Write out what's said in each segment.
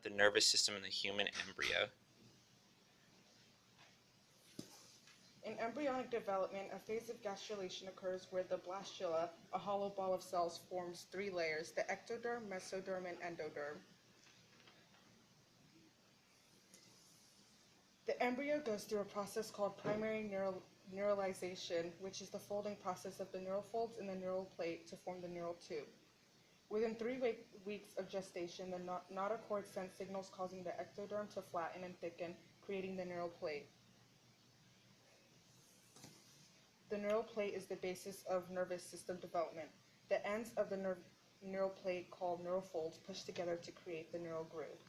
the nervous system in the human embryo? In embryonic development, a phase of gastrulation occurs where the blastula, a hollow ball of cells, forms three layers: the ectoderm, mesoderm, and endoderm. The embryo goes through a process called primary neuralization, which is the folding process of the neural folds in the neural plate to form the neural tube. Within 3 weeks of gestation, the notochord sends signals causing the ectoderm to flatten and thicken, creating the neural plate. The neural plate is the basis of nervous system development. The ends of the neural plate, called neural folds, push together to create the neural groove.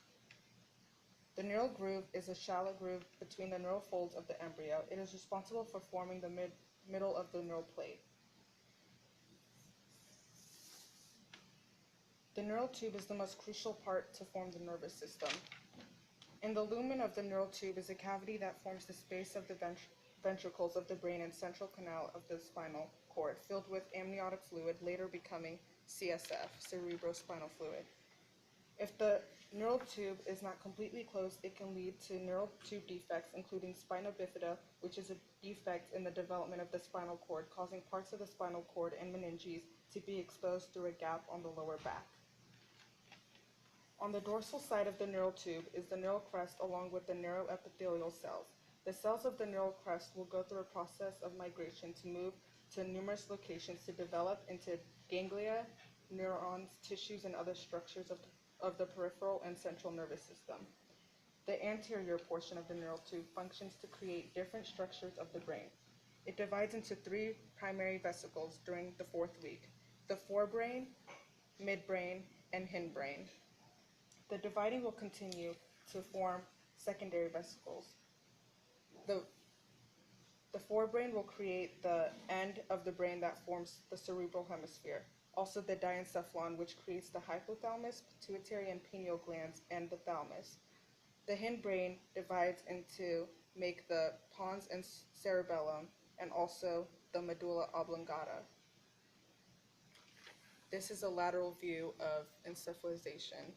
The neural groove is a shallow groove between the neural folds of the embryo. It is responsible for forming the middle of the neural plate. The neural tube is the most crucial part to form the nervous system. In the lumen of the neural tube is a cavity that forms the space of the ventricles of the brain and central canal of the spinal cord, filled with amniotic fluid, later becoming CSF, cerebrospinal fluid. If the neural tube is not completely closed, it can lead to neural tube defects, including spina bifida, which is a defect in the development of the spinal cord, causing parts of the spinal cord and meninges to be exposed through a gap on the lower back. On the dorsal side of the neural tube is the neural crest along with the neuroepithelial cells. The cells of the neural crest will go through a process of migration to move to numerous locations to develop into ganglia, neurons, tissues, and other structures of the peripheral and central nervous system. The anterior portion of the neural tube functions to create different structures of the brain. It divides into 3 primary vesicles during the 4th week: the forebrain, midbrain, and hindbrain. The dividing will continue to form secondary vesicles. The forebrain will create the end of the brain that forms the cerebral hemisphere. Also the diencephalon, which creates the hypothalamus, pituitary, and pineal glands, and the thalamus. The hindbrain divides into make the pons and cerebellum, and also the medulla oblongata. This is a lateral view of encephalization.